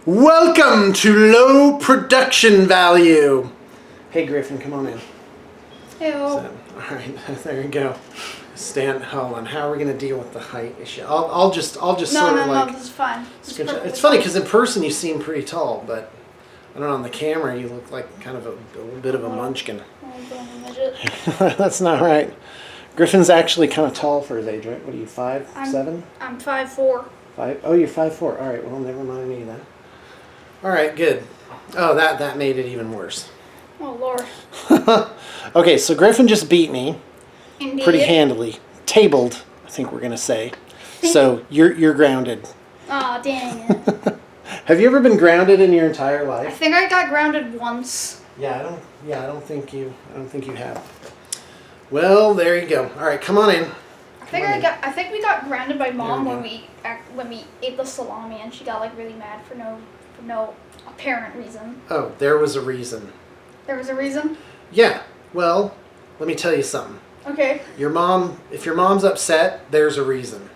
Welcome to low production value. Hey Griffin, come on in. Hello. So, all right, there you go. Hold on. How are we going to deal with the height issue? I'll just sort of like. No, this is fine. It's funny because in person you seem pretty tall, but I don't know, on the camera you look like kind of a bit of a munchkin. That's not right. Griffin's actually kind of tall for his age, right? What are you, 5'7"? I'm 5'4". 5? Oh, you're 5'4". All right. Well, never mind me then. All right, good. Oh, that made it even worse. Oh Lord. Okay, so Griffin just beat me. Indeed. Pretty handily. Tabled, I think we're gonna say. So you're grounded. Aw, dang it. Have you ever been grounded in your entire I life? think I got grounded once. I don't think you have. Well, there you go. All right, come on in. I think we got grounded by Mom There when we ate the salami, and she got like really mad for no apparent reason. Oh, there was a reason. There was a reason? Yeah. Well, let me tell you something. Okay. If your mom's upset, there's a reason.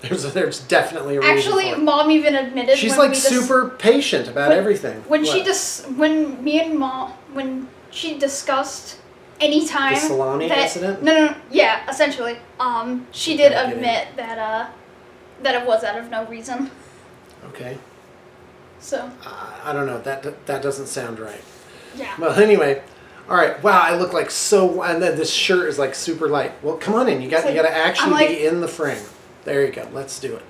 There's definitely a reason. Actually, Mom even admitted she's like super patient about everything. When she discussed any time the salami incident? No, yeah, essentially. She did admit that it was out of no reason. Okay. So. I don't know. That doesn't sound right. Yeah. Well, anyway. All right. Wow, I look like so. And then this shirt is like super light. Well, come on in. You got to actually be in the frame. There you go. Let's do it.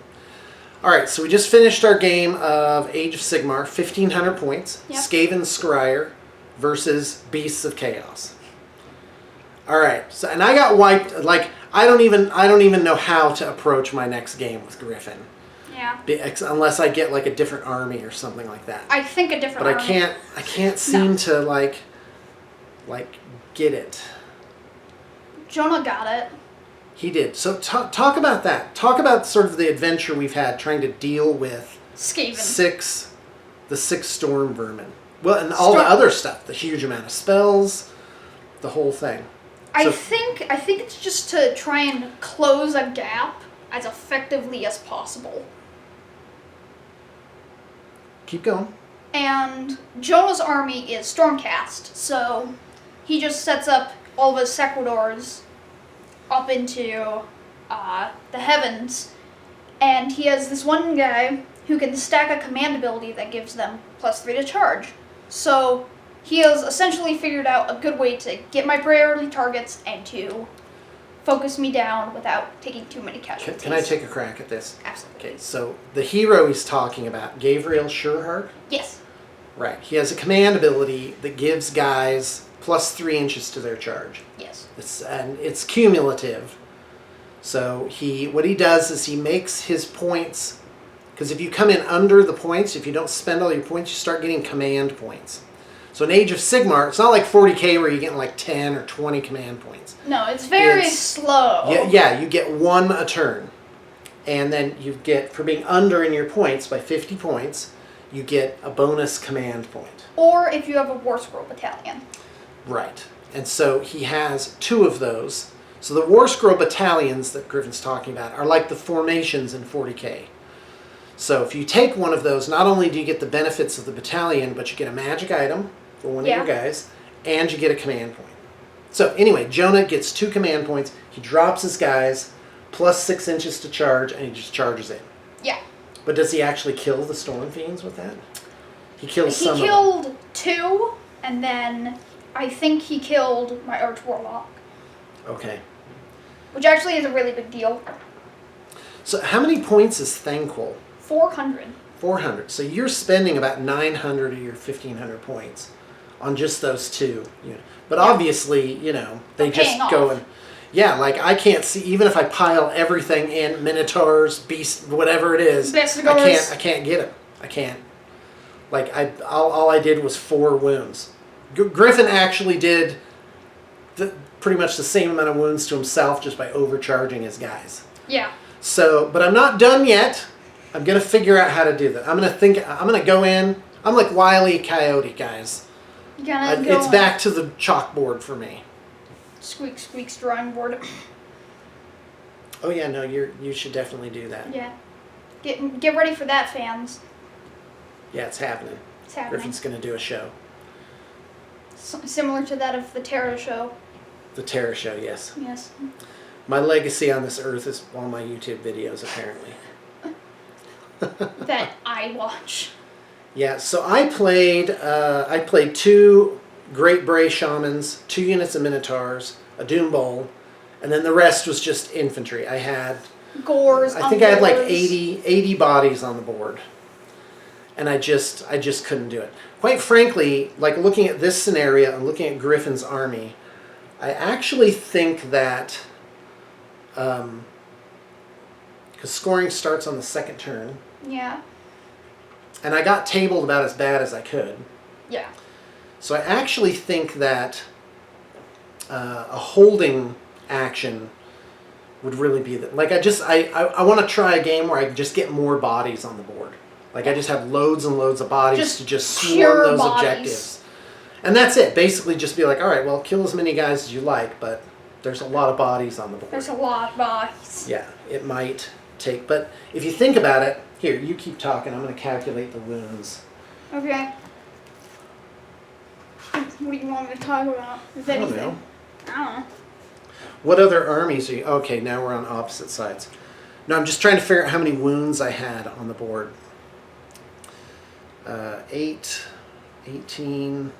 All right. So we just finished our game of Age of Sigmar, 1,500 points. Yep. Skaven Scryer versus Beasts of Chaos. All right. So and I got wiped. Like I don't even know how to approach my next game with Griffin. Yeah. Unless I get like a different army or something like that. I think a different. But army. I can't seem to like get it. Jonah got it. He did. So talk about that. Talk about sort of the adventure we've had trying to deal with Skaven. the six storm vermin. Well, and all the other stuff, the huge amount of spells, the whole thing. I think it's just to try and close a gap as effectively as possible. Keep going. And Jonah's army is Stormcast, so he just sets up all of his Sequidors up into the heavens, and he has this one guy who can stack a command ability that gives them +3 to charge. So he has essentially figured out a good way to get my priority targets and to focus me down without taking too many casualties. Can I take a crack at this? Absolutely. Okay, so the hero he's talking about, Gabriel Sureheart? Yes. Right. He has a command ability that gives guys +3 inches to their charge. Yes. It's cumulative. So what he does is he makes his points, because if you come in under the points, if you don't spend all your points, you start getting command points. So in Age of Sigmar, it's not like 40k where you're getting like 10 or 20 command points. No, it's very slow. Yeah, you get 1 a turn. And then you get, for being under in your points by 50 points, you get a bonus command point. Or if you have a War Scroll Battalion. Right. And so he has 2 of those. So the War Scroll Battalions that Griffin's talking about are like the formations in 40k. So if you take one of those, not only do you get the benefits of the battalion, but you get a magic item for one of your guys, and you get a command point. So anyway, Jonah gets 2 command points. He drops his guys, +6 inches to charge, and he just charges in. Yeah. But does he actually kill the Storm Fiends with that? He kills some of them. He killed 2, and then I think he killed my Arch Warlock. Okay. Which actually is a really big deal. So how many points is Thankful? 400. 400. So you're spending about 900 of your 1,500 points on just those 2. But obviously, they just go and... Yeah, like I can't see, even if I pile everything in, Minotaurs, Beasts, whatever it is, I can't get them. I can't. Like, all I did was 4 wounds. Griffin actually did pretty much the same amount of wounds to himself just by overcharging his guys. Yeah. So, but I'm not done yet. I'm going to figure out how to do that. I'm going to go in. I'm like Wile E. Coyote, guys. It's back to the chalkboard for me. Squeak, squeak's drawing board. Oh yeah, no, you should definitely do that. Yeah. Get ready for that, fans. Yeah, it's happening. It's happening. Griffin's going to do a show. Similar to that of the Terra show. The Terra show, yes. Yes. My legacy on this earth is all my YouTube videos, apparently. That I watch. Yeah, so I played 2 Great Bray Shamans, 2 units of Minotaurs, a Doom Bowl, and then the rest was just infantry. I had... Gores. I think I had like 80 bodies on the board. And I just couldn't do it. Quite frankly, like looking at this scenario and looking at Griffin's army, I actually think that... because scoring starts on the second turn. Yeah. And I got tabled about as bad as I could. Yeah. So I actually think that a holding action would really be like I want to try a game where I just get more bodies on the board. Like I just have loads and loads of bodies to just swarm those objectives. And that's it. Basically just be like, all right, well, kill as many guys as you like, but there's a lot of bodies on the board. There's a lot of bodies. Yeah, it might take, but if you think about it, here, you keep talking. I'm going to calculate the wounds. Okay. What do you want me to talk about? If anything? I don't know. I don't know. What other armies are you... Okay, now we're on opposite sides. No, I'm just trying to figure out how many wounds I had on the board. 8, 18...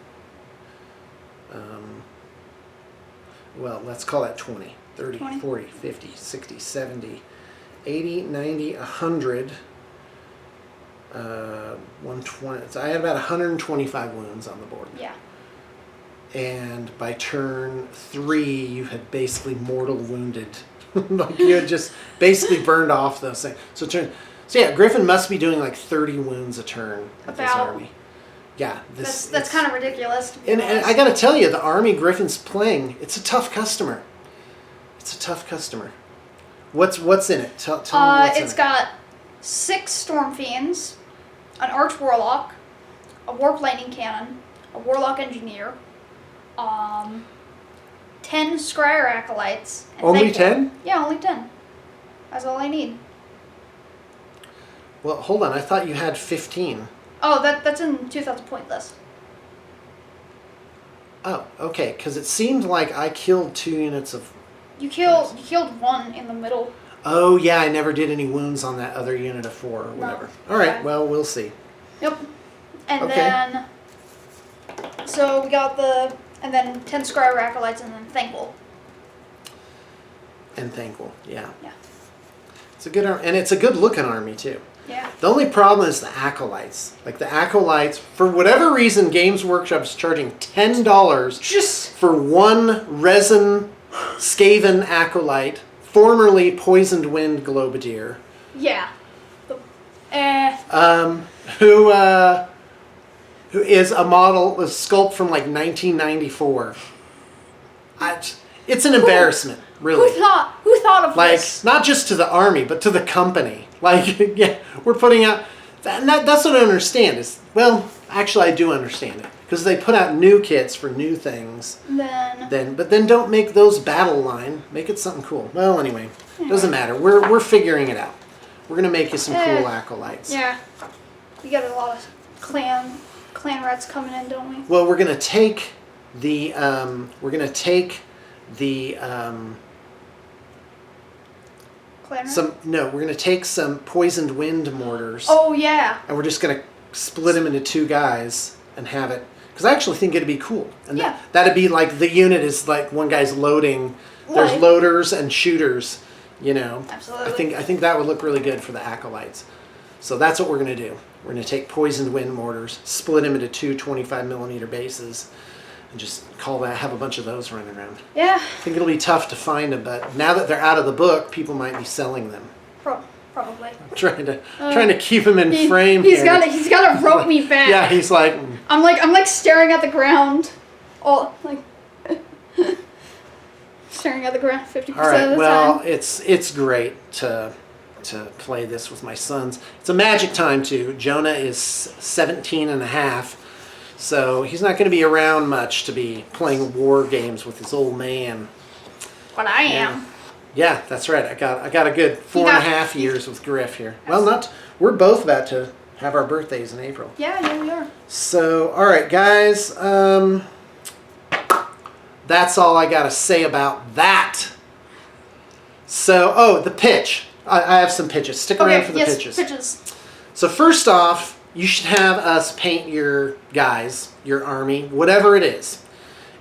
well, let's call that 20. 30, 20. 40, 50, 60, 70, 80, 90, 100... 120. So I had about 125 wounds on the board. Yeah. And by turn 3, you had basically mortal wounded. Like you had just basically burned off those things. So yeah, Griffin must be doing like 30 wounds a turn with this army. Yeah, that's kind of ridiculous. And I got to tell you, the army Griffin's playing, it's a tough customer. It's a tough customer. What's in it? Tell me what's in it. It's got 6 Storm Fiends, an Arch Warlock, a Warp Lightning Cannon, a Warlock Engineer, 10 Scryer Acolytes. And only 10? Yeah, only 10. That's all I need. Well, hold on. I thought you had 15. Oh, that's in 2,000 point list. Oh, okay. Because it seemed like I killed 2 units of... You killed 1 in the middle. Oh, yeah, I never did any wounds on that other unit of 4 or whatever. No. All right, Okay. well, we'll see. Yep. And Okay. then... So we got and then 10 Scryer Acolytes and then Thankful. And Thankful, yeah. Yeah. It's a good army, and it's a good looking army, too. Yeah. The only problem is the Acolytes. Like, the Acolytes, for whatever reason, Games Workshop's charging $10 Just... for 1 resin Skaven Acolyte, formerly Poisoned Wind Globadier. Yeah. Who is a model, a sculpt from like 1994. It's an embarrassment, really. Who thought of this? Like, not just to the army, but to the company. Like, yeah, we're putting out... That's what I don't understand is... Well, actually, I do understand it. Because they put out new kits for new things. But then don't make those battle line. Make it something cool. Well, anyway, doesn't matter. We're figuring it out. We're going to make you some cool acolytes. Yeah. We got a lot of clan rats coming in, don't we? Well, we're going to take the we're going to take some poisoned wind mortars. Oh yeah. And we're just going to split them into 2 guys and have it, because I actually think it'd be cool. And that'd be like the unit is like one guy's loading. There's loaders and shooters, you know. Absolutely. I think that would look really good for the acolytes. So that's what we're going to do. We're going to take poisoned wind mortars, split them into 2 25mm bases, and just have a bunch of those running around. Yeah. I think it'll be tough to find them, but now that they're out of the book, people might be selling them. Probably. I'm trying to keep him in frame. He's got to rope me back. Yeah, he's like. I'm like staring at the ground, all like staring at the ground 50% of the time. Well, it's great to play this with my sons. It's a magic time too. Jonah is 17 and a half, so he's not going to be around much to be playing war games with his old man. But I am. Yeah, that's right. I got a good 4.5 years with Griff here. Well, we're both about to have our birthdays in April. Yeah, we are. So, all right, guys. That's all I got to say about that. So, the pitch. I have some pitches. Stick around for the pitches. So first off, you should have us paint your guys, your army, whatever it is.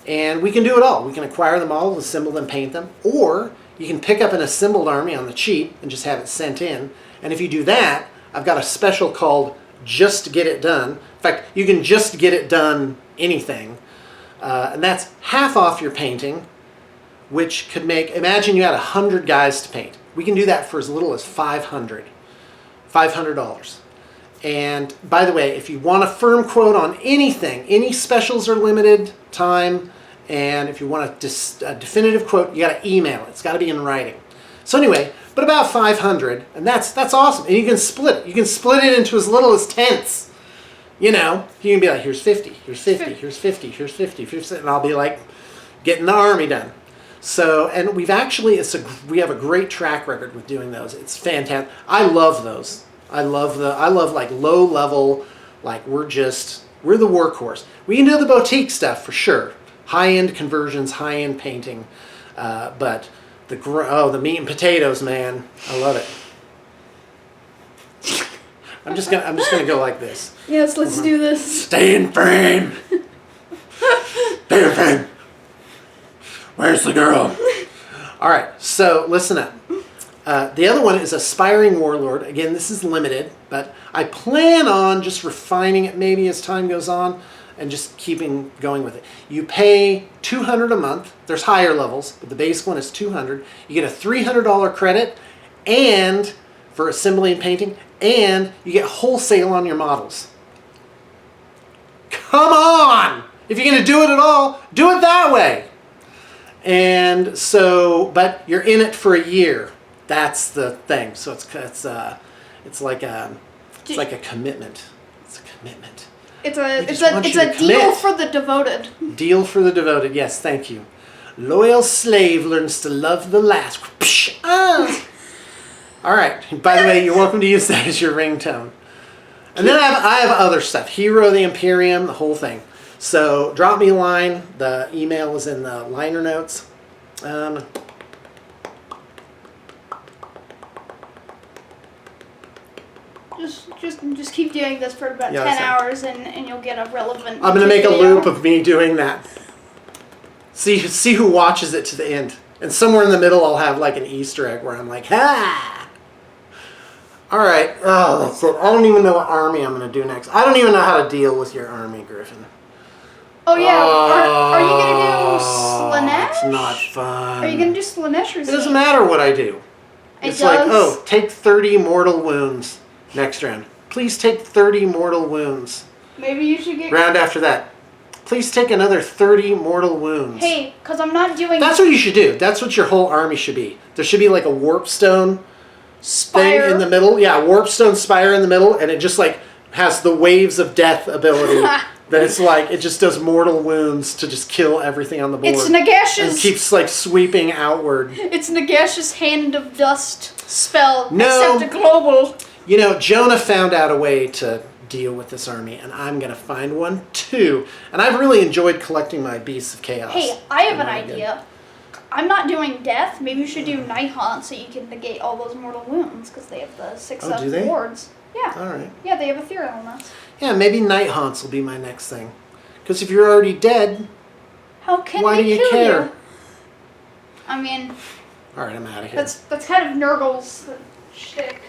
And we can do it all. We can acquire them all, assemble them, paint them. Or you can pick up an assembled army on the cheap and just have it sent in. And if you do that, I've got a special called Just Get It Done. In fact, you can just get it done anything. And that's half off your painting, which could make, imagine you had 100 guys to paint. We can do that for as little as $500. And by the way, if you want a firm quote on anything, any specials are limited time, and if you want a definitive quote, you got to email it. It's got to be in writing. So anyway, but about 500, and that's awesome. And you can split it. You can split it into as little as tenths. You know, you can be like, here's 50, here's 50, here's 50, here's 50, and I'll be like, getting the army done. So, and we have a great track record with doing those. It's fantastic. I love those. I love like low level, like we're the workhorse. We can do the boutique stuff for sure. High end conversions, high end painting, but the meat and potatoes, man, I love it. I'm just gonna go like this. Yes, let's do this. Stay in frame. Stay in frame. Where's the girl? All right, so listen up. The other one is Aspiring Warlord. Again, this is limited, but I plan on just refining it maybe as time goes on and just keeping going with it. You pay $200 a month. There's higher levels, but the base one is $200. You get a $300 credit and for assembly and painting, and you get wholesale on your models. Come on! If you're going to do it at all, do it that way. And so, but you're in it for a year. That's the thing. So it's like a commitment. It's a commitment. It's a deal for the devoted. Deal for the devoted. Yes, thank you. Loyal slave learns to love the last. All right. By the way, you're welcome to use that as your ringtone. And then I have other stuff. Hero of the Imperium, the whole thing. So drop me a line. The email is in the liner notes. Just keep doing this for about 10 hours and you'll get a relevant. I'm going to make a loop of me doing that. See who watches it to the end. And somewhere in the middle I'll have like an Easter egg where I'm like, ha! Alright, that's it. I don't even know what army I'm going to do next. I don't even know how to deal with your army, Griffin. Oh yeah, are you going to do Slanesh? It's not fun. Are you going to do Slanesh or It doesn't matter what I do. It's like, take 30 mortal wounds next round. Please take 30 mortal wounds. Maybe you should get... Round after that. Please take another 30 mortal wounds. Hey, because I'm not doing... That's what you should do. That's what your whole army should be. There should be like a warpstone spire thing in the middle. Yeah, warpstone spire in the middle, and it just like has the waves of death ability. That it's like, it just does mortal wounds to just kill everything on the board. It's Nagash's... And keeps like sweeping outward. It's Nagash's Hand of Dust spell. No. Except a global. You know, Jonah found out a way to deal with this army, and I'm going to find one too. And I've really enjoyed collecting my Beasts of Chaos. Hey, I have an idea. I'm not doing death. Maybe you should do Night Haunt so you can negate all those mortal wounds, because they have the 6-up wards. Yeah. All right. Yeah, they have ethereal on that. Yeah, maybe Night Haunts will be my next thing. Because if you're already dead, why do you care? You? I mean... All right, I'm out of here. That's kind of Nurgle's shtick.